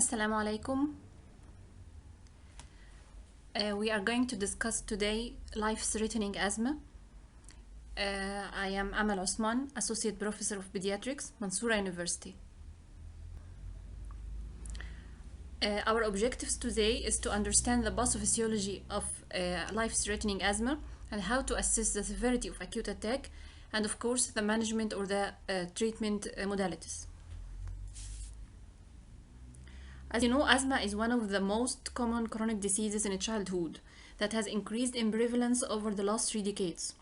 Assalamu alaikum. We are going to discuss today life-threatening asthma. I am Amal Osman, Associate Professor of Pediatrics, Mansoura University. Our objectives today is to understand the pathophysiology of life-threatening asthma and how to assess the severity of acute attack and of course the management or the treatment modalities. As you know, asthma is one of the most common chronic diseases in childhood that has increased in prevalence over the last 3 decades.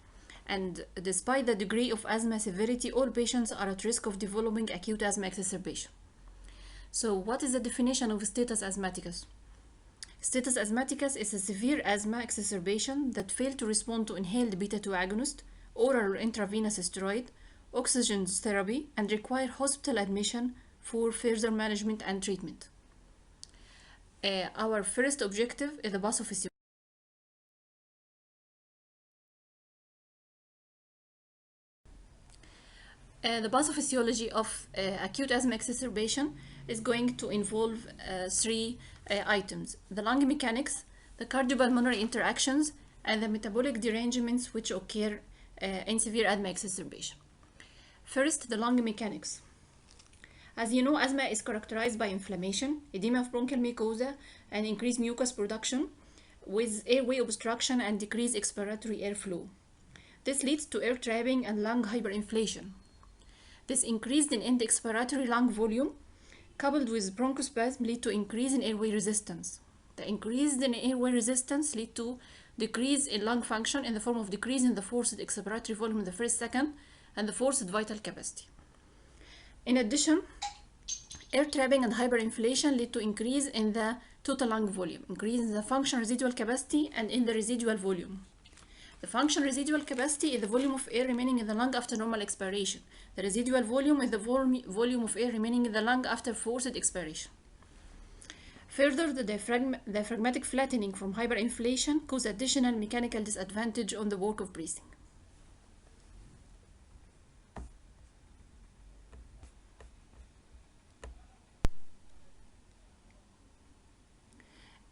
And despite the degree of asthma severity, all patients are at risk of developing acute asthma exacerbation. So what is the definition of status asthmaticus? Status asthmaticus is a severe asthma exacerbation that failed to respond to inhaled beta-2 agonist, oral or intravenous steroid, oxygen therapy, and require hospital admission for further management and treatment. Our first objective is the pathophysiology. The pathophysiology of acute asthma exacerbation is going to involve 3 items: the lung mechanics, the cardiopulmonary interactions, and the metabolic derangements which occur in severe asthma exacerbation. First, the lung mechanics. As you know, asthma is characterized by inflammation, edema of bronchial mucosa, and increased mucus production with airway obstruction and decreased expiratory airflow. This leads to air trapping and lung hyperinflation. This increased in end expiratory lung volume coupled with bronchospasm lead to increase in airway resistance. The increase in airway resistance lead to decrease in lung function in the form of decrease in the forced expiratory volume in the first second and the forced vital capacity. In addition, air trapping and hyperinflation lead to increase in the total lung volume, increase in the function residual capacity and in the residual volume. The function residual capacity is the volume of air remaining in the lung after normal expiration. The residual volume is the volume of air remaining in the lung after forced expiration. Further, the diaphragmatic flattening from hyperinflation causes additional mechanical disadvantage on the work of breathing.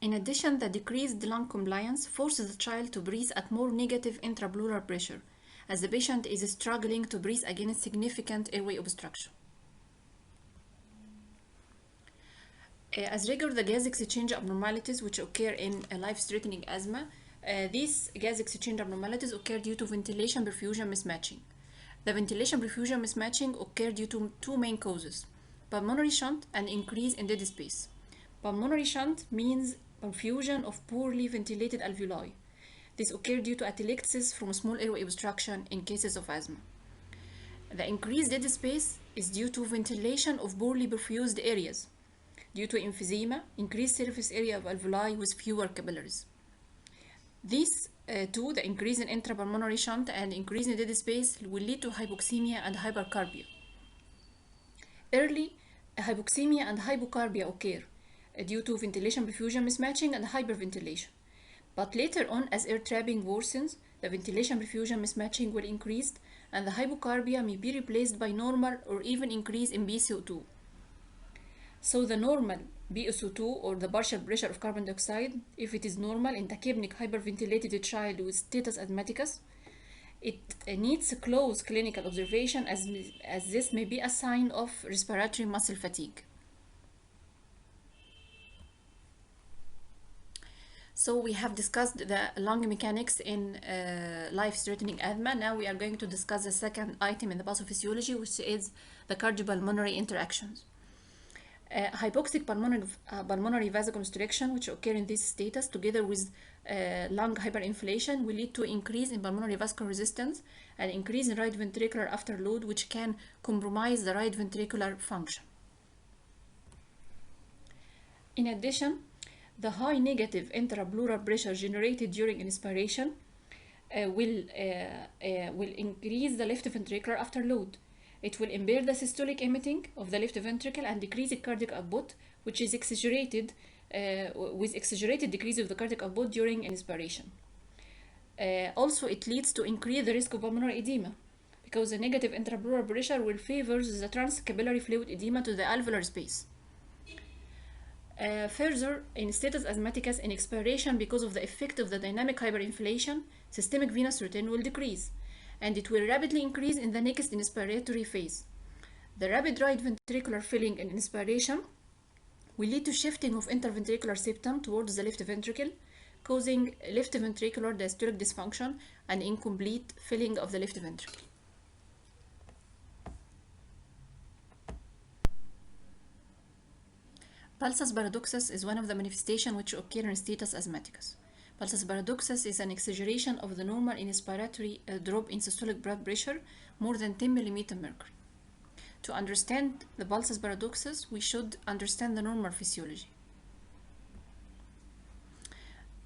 In addition, the decreased lung compliance forces the child to breathe at more negative intrapleural pressure, as the patient is struggling to breathe against significant airway obstruction. As regards the gas exchange abnormalities which occur in life-threatening asthma, these gas exchange abnormalities occur due to ventilation-perfusion mismatching. The ventilation-perfusion mismatching occur due to 2 main causes: pulmonary shunt and increase in dead space. Pulmonary shunt means perfusion of poorly ventilated alveoli. This occurs due to atelectasis from small airway obstruction in cases of asthma. The increased dead space is due to ventilation of poorly perfused areas, due to emphysema, increased surface area of alveoli with fewer capillaries. These two, the increase in intrapulmonary shunt and increase in dead space, will lead to hypoxemia and hypercarbia. Early, hypoxemia and hypocarbia occur due to ventilation perfusion mismatching and hyperventilation. But later on, as air trapping worsens, the ventilation perfusion mismatching will increase and the hypocarbia may be replaced by normal or even increase in BCO2. So the normal BSO2, or the partial pressure of carbon dioxide, if it is normal in tachypnic hyperventilated child with status asthmaticus, it needs close clinical observation as this may be a sign of respiratory muscle fatigue. So we have discussed the lung mechanics in life-threatening asthma. Now we are going to discuss the second item in the pathophysiology, which is the cardiopulmonary interactions. Hypoxic pulmonary vasoconstriction, which occur in this status, together with lung hyperinflation, will lead to increase in pulmonary vascular resistance and increase in right ventricular afterload, which can compromise the right ventricular function. In addition, the high negative intrapleural pressure generated during inspiration will increase the left ventricular afterload. It will impair the systolic emitting of the left ventricle and decrease the cardiac output, which is exaggerated with exaggerated decrease of the cardiac output during inspiration. Also, it leads to increase the risk of pulmonary edema because the negative intrapleural pressure will favor the transcapillary fluid edema to the alveolar space. Further, in status asthmaticus, in expiration, because of the effect of the dynamic hyperinflation, systemic venous return will decrease, and it will rapidly increase in the next inspiratory phase. The rapid right ventricular filling in inspiration will lead to shifting of interventricular septum towards the left ventricle, causing left ventricular diastolic dysfunction and incomplete filling of the left ventricle. Pulsus paradoxus is one of the manifestations which occur in status asthmaticus. Pulsus paradoxus is an exaggeration of the normal inspiratory drop in systolic blood pressure more than 10 mm mercury. To understand the pulsus paradoxus, we should understand the normal physiology.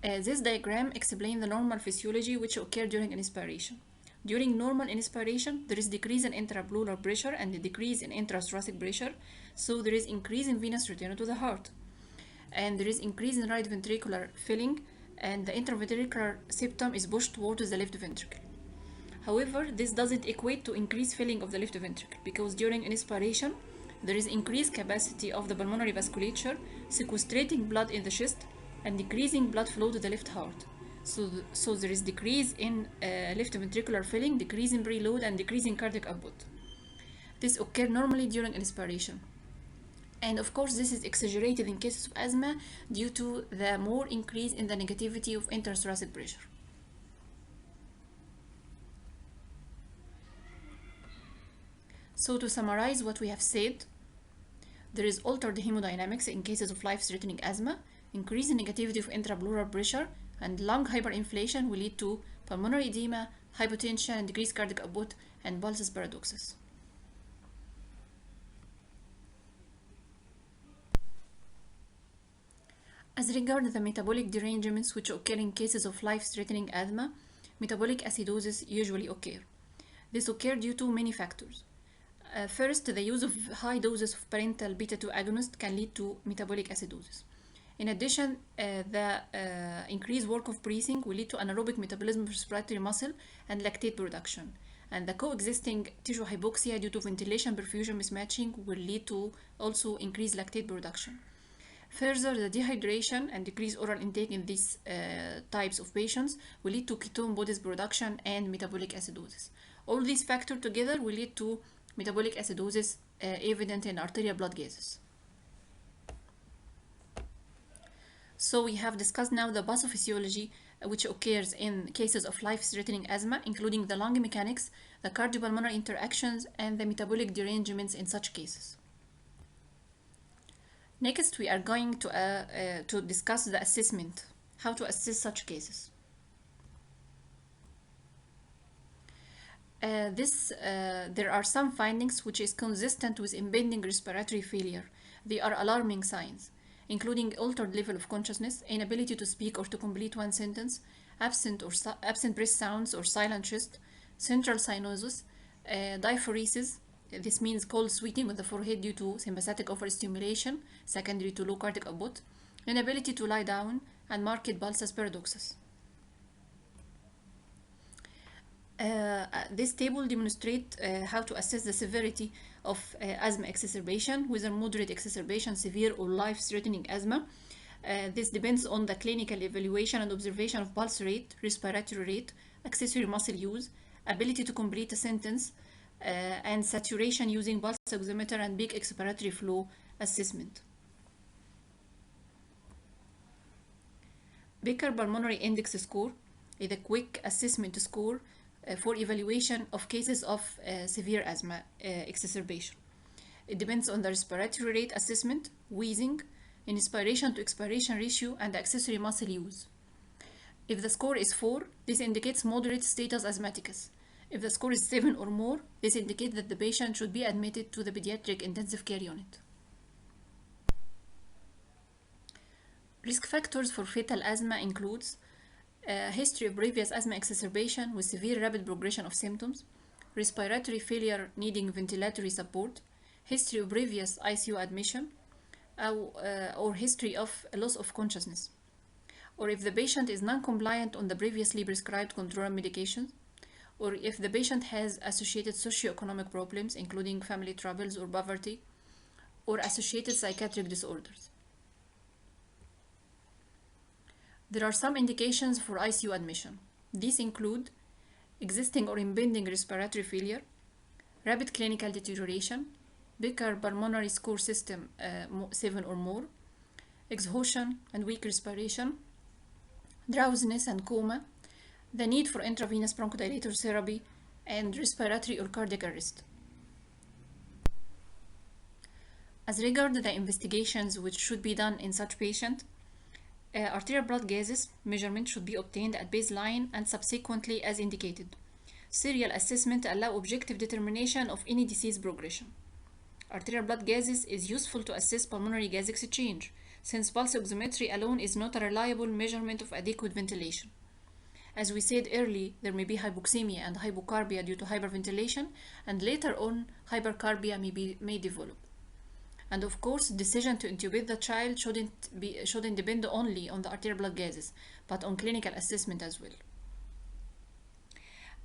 This diagram explains the normal physiology which occurs during inspiration. During normal inspiration, there is decrease in intrapleural pressure and a decrease in intrathoracic pressure, so there is increase in venous return to the heart. And there is increase in right ventricular filling, and the interventricular septum is pushed towards the left ventricle. However, this doesn't equate to increased filling of the left ventricle, because during inspiration, there is increased capacity of the pulmonary vasculature, sequestrating blood in the chest and decreasing blood flow to the left heart. So there is decrease in left ventricular filling, decrease in preload, and decrease in cardiac output. This occurs normally during inspiration. And of course, this is exaggerated in cases of asthma due to the more increase in the negativity of intrathoracic pressure. So to summarize what we have said, there is altered hemodynamics in cases of life-threatening asthma, increase in negativity of intrapleural pressure, and lung hyperinflation will lead to pulmonary edema, hypotension, and decreased cardiac output, and pulsus paradoxus. As regards the metabolic derangements which occur in cases of life-threatening asthma, metabolic acidosis usually occur. This occurs due to many factors. First, the use of high doses of parental beta-2 agonist can lead to metabolic acidosis. In addition, the increased work of breathing will lead to anaerobic metabolism of respiratory muscle and lactate production. And the coexisting tissue hypoxia due to ventilation perfusion mismatching will lead to also increased lactate production. Further, the dehydration and decreased oral intake in these types of patients will lead to ketone bodies production and metabolic acidosis. All these factors together will lead to metabolic acidosis evident in arterial blood gases. So we have discussed now the pathophysiology which occurs in cases of life-threatening asthma, including the lung mechanics, the cardiopulmonary interactions, and the metabolic derangements in such cases. Next, we are going to discuss the assessment, how to assess such cases. There are some findings which is consistent with impending respiratory failure. They are alarming signs, including altered level of consciousness, inability to speak or to complete one sentence, absent breath sounds or silent chest, central cyanosis, diaphoresis. This means cold sweating on the forehead due to sympathetic overstimulation, secondary to low cardiac output, inability to lie down, and marked pulsus paradoxus. This table demonstrates how to assess the severity of asthma exacerbation, whether moderate exacerbation, severe, or life-threatening asthma. This depends on the clinical evaluation and observation of pulse rate, respiratory rate, accessory muscle use, ability to complete a sentence, and saturation using pulse oximeter and peak expiratory flow assessment. Baker Pulmonary Index Score is a quick assessment score for evaluation of cases of severe asthma exacerbation. It depends on the respiratory rate assessment, wheezing, inspiration to expiration ratio, and accessory muscle use. If the score is 4, this indicates moderate status asthmaticus. If the score is 7 or more, this indicates that the patient should be admitted to the pediatric intensive care unit. Risk factors for fatal asthma includes history of previous asthma exacerbation with severe rapid progression of symptoms, respiratory failure needing ventilatory support, history of previous ICU admission, or history of loss of consciousness, or if the patient is non-compliant on the previously prescribed control medications, or if the patient has associated socioeconomic problems, including family troubles or poverty, or associated psychiatric disorders. There are some indications for ICU admission. These include existing or impending respiratory failure, rapid clinical deterioration, Becker pulmonary score system 7 or more, exhaustion and weak respiration, drowsiness and coma, the need for intravenous bronchodilator therapy, and respiratory or cardiac arrest. As regards the investigations which should be done in such patient, arterial blood gases measurement should be obtained at baseline and subsequently as indicated. Serial assessment allow objective determination of any disease progression. Arterial blood gases is useful to assess pulmonary gas exchange, since pulse oximetry alone is not a reliable measurement of adequate ventilation. As we said earlier, there may be hypoxemia and hypocarbia due to hyperventilation, and later on hypercarbia may develop. And of course, decision to intubate the child shouldn't depend only on the arterial blood gases, but on clinical assessment as well.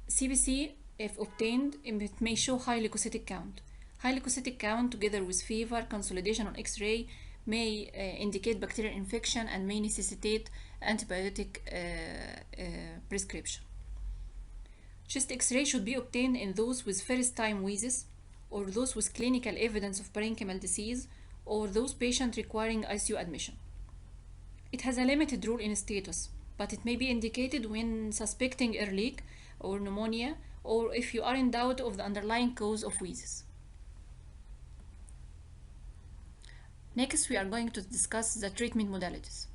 CBC, if obtained, it may show high leukocytic count. High leukocytic count together with fever, consolidation on X-ray may indicate bacterial infection and may necessitate antibiotic prescription. Chest X-ray should be obtained in those with first-time wheezes, or those with clinical evidence of parenchymal disease, or those patients requiring ICU admission. It has a limited role in status, but it may be indicated when suspecting ear leak or pneumonia, or if you are in doubt of the underlying cause of wheezes. Next, we are going to discuss the treatment modalities.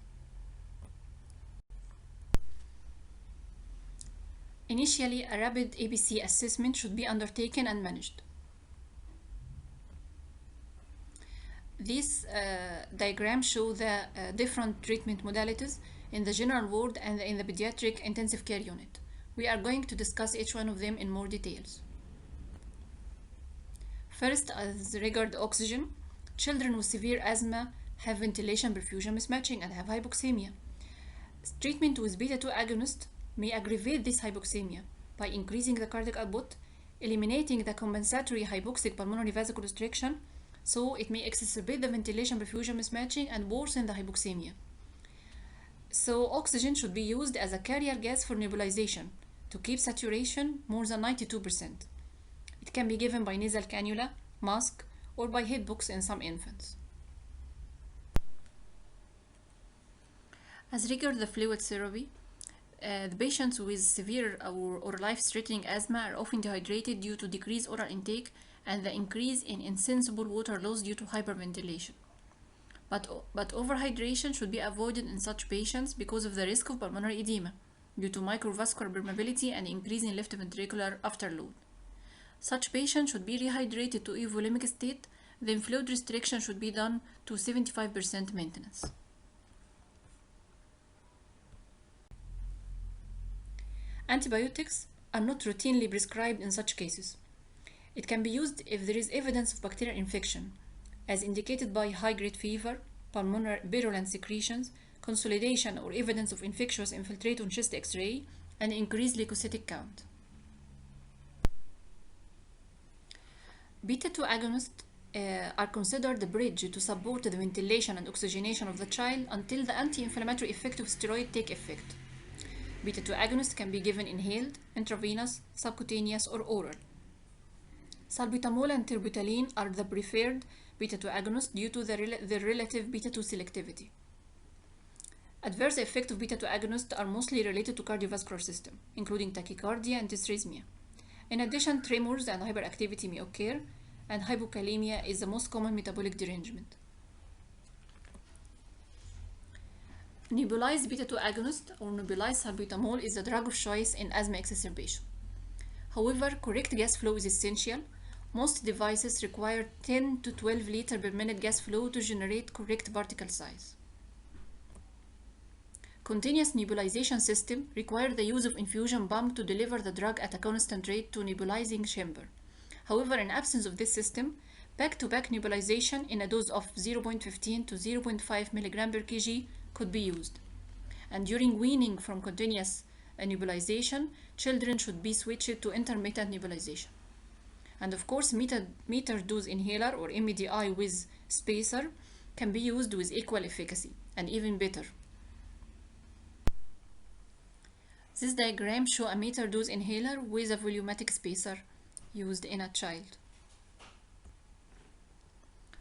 Initially, a rapid ABC assessment should be undertaken and managed. These diagrams show the different treatment modalities in the general ward and in the pediatric intensive care unit. We are going to discuss each one of them in more details. First, as regards oxygen, children with severe asthma have ventilation perfusion mismatching and have hypoxemia. Treatment with beta-2 agonist may aggravate this hypoxemia by increasing the cardiac output, eliminating the compensatory hypoxic pulmonary vasoconstriction, so it may exacerbate the ventilation perfusion mismatching and worsen the hypoxemia. So oxygen should be used as a carrier gas for nebulization to keep saturation more than 92%. It can be given by nasal cannula, mask, or by head box in some infants. As regards the fluid therapy, the patients with severe or life-threatening asthma are often dehydrated due to decreased oral intake and the increase in insensible water loss due to hyperventilation. But overhydration should be avoided in such patients because of the risk of pulmonary edema due to microvascular permeability and increase in left ventricular afterload. Such patients should be rehydrated to euvolemic state, then fluid restriction should be done to 75% maintenance. Antibiotics are not routinely prescribed in such cases. It can be used if there is evidence of bacterial infection, as indicated by high-grade fever, pulmonary virulent secretions, consolidation or evidence of infectious infiltrate on chest X-ray, and increased leukocytic count. Beta-2 agonists are considered the bridge to support the ventilation and oxygenation of the child until the anti-inflammatory effect of steroid take effect. Beta-2 agonists can be given inhaled, intravenous, subcutaneous, or oral. Salbutamol and terbutaline are the preferred beta-2 agonists due to their relative beta-2 selectivity. Adverse effects of beta-2 agonists are mostly related to cardiovascular system, including tachycardia and dysrhythmia. In addition, tremors and hyperactivity may occur, and hypokalemia is the most common metabolic derangement. Nebulized beta-2 agonist or nebulized salbutamol is the drug of choice in asthma exacerbation. However, correct gas flow is essential. Most devices require 10 to 12 liters per minute gas flow to generate correct particle size. Continuous nebulization system require the use of infusion pump to deliver the drug at a constant rate to nebulizing chamber. However, in absence of this system, back-to-back nebulization in a dose of 0.15 to 0.5 mg per kg could be used. And during weaning from continuous nebulization, children should be switched to intermittent nebulization. And of course, meter dose inhaler or MDI with spacer can be used with equal efficacy and even better. This diagram shows a meter dose inhaler with a volumetric spacer used in a child.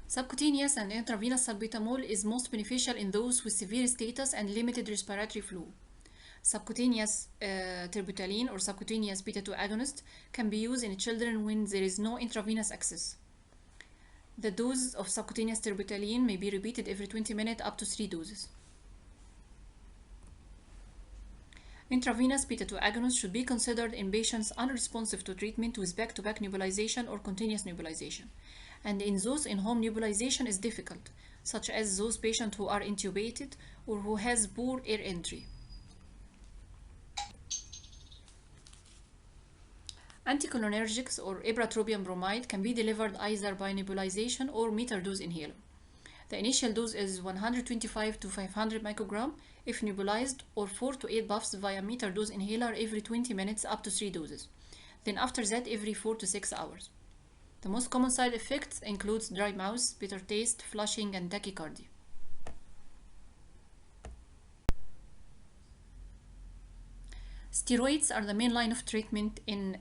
Subcutaneous and intravenous salbutamol is most beneficial in those with severe status and limited respiratory flow. Subcutaneous terbutaline or subcutaneous beta-2 agonist can be used in children when there is no intravenous access. The dose of subcutaneous terbutaline may be repeated every 20 minutes up to 3 doses. Intravenous beta-2 agonists should be considered in patients unresponsive to treatment with back-to-back nebulization or continuous nebulization, and in those in-home nebulization is difficult, such as those patients who are intubated or who has poor air entry. Anticholinergics or ipratropium bromide can be delivered either by nebulization or meter dose inhaler. The initial dose is 125 to 500 microgram if nebulized, or 4 to 8 puffs via meter dose inhaler every 20 minutes up to 3 doses. Then after that every 4 to 6 hours. The most common side effects includes dry mouth, bitter taste, flushing, and tachycardia. Steroids are the main line of treatment in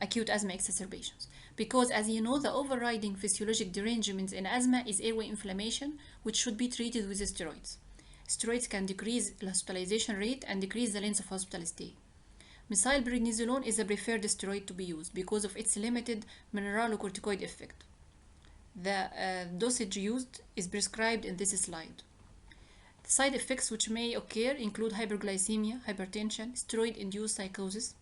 acute asthma exacerbations because, as you know, the overriding physiologic derangement in asthma is airway inflammation, which should be treated with steroids. Steroids can decrease the hospitalization rate and decrease the length of hospital stay. Methylprednisolone is the preferred steroid to be used because of its limited mineralocorticoid effect. The dosage used is prescribed in this slide. The side effects which may occur include hyperglycemia, hypertension, steroid-induced psychosis.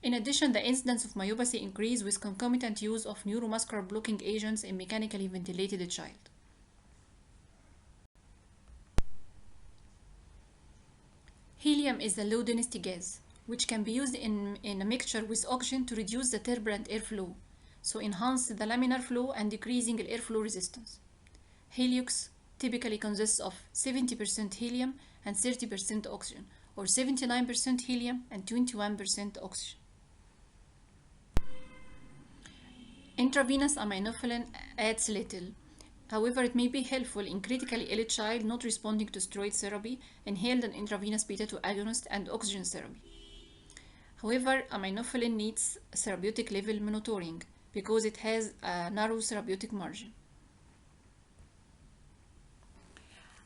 In addition, the incidence of myopathy increases with concomitant use of neuromuscular blocking agents in mechanically ventilated child. Helium is a low-density gas, which can be used in a mixture with oxygen to reduce the turbulent airflow, so enhance the laminar flow and decreasing the airflow resistance. Heliox typically consists of 70% helium and 30% oxygen, or 79% helium and 21% oxygen. Intravenous aminophylline adds little. However, it may be helpful in critically ill child not responding to steroid therapy, inhaled and intravenous beta-2 agonist, and oxygen therapy. However, aminophylline needs therapeutic level monitoring because it has a narrow therapeutic margin.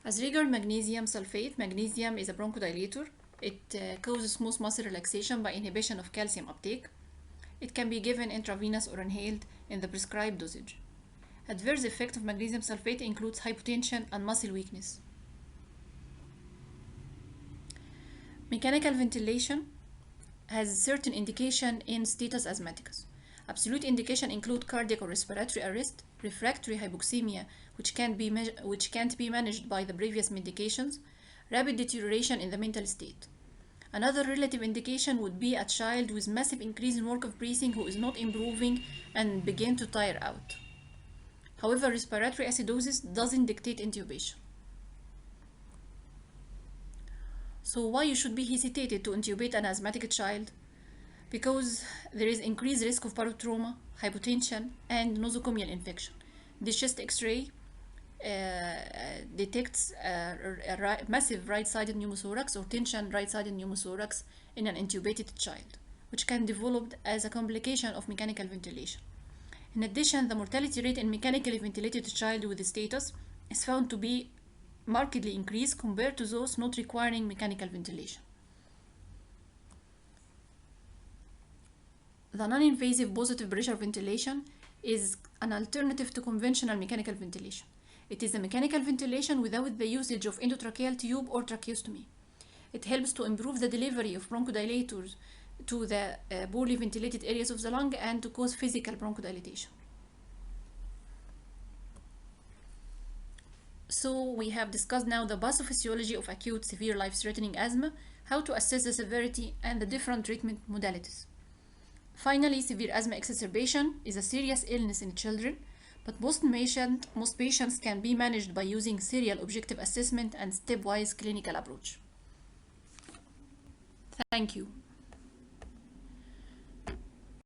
As regards magnesium sulfate, magnesium is a bronchodilator. It causes smooth muscle relaxation by inhibition of calcium uptake. It can be given intravenous or inhaled in the prescribed dosage. Adverse effect of magnesium sulfate includes hypotension and muscle weakness. Mechanical ventilation has certain indication in status asthmaticus. Absolute indication include cardiac or respiratory arrest, refractory hypoxemia, which can't be managed by the previous medications, rapid deterioration in the mental state. Another relative indication would be a child with massive increase in work of breathing who is not improving and begin to tire out. However, respiratory acidosis doesn't dictate intubation. So why you should be hesitated to intubate an asthmatic child? Because there is increased risk of barotrauma, hypotension, and nosocomial infection. The chest X-ray detects a massive right-sided pneumothorax or tension right-sided pneumothorax in an intubated child, which can develop as a complication of mechanical ventilation. In addition, the mortality rate in mechanically ventilated child with this status is found to be markedly increased compared to those not requiring mechanical ventilation. The non-invasive positive pressure ventilation is an alternative to conventional mechanical ventilation. It is a mechanical ventilation without the usage of endotracheal tube or tracheostomy. It helps to improve the delivery of bronchodilators to the poorly ventilated areas of the lung and to cause physical bronchodilation. So we have discussed now the pathophysiology of acute severe life-threatening asthma, how to assess the severity, and the different treatment modalities. Finally, severe asthma exacerbation is a serious illness in children, but most patients can be managed by using serial objective assessment and stepwise clinical approach. Thank you.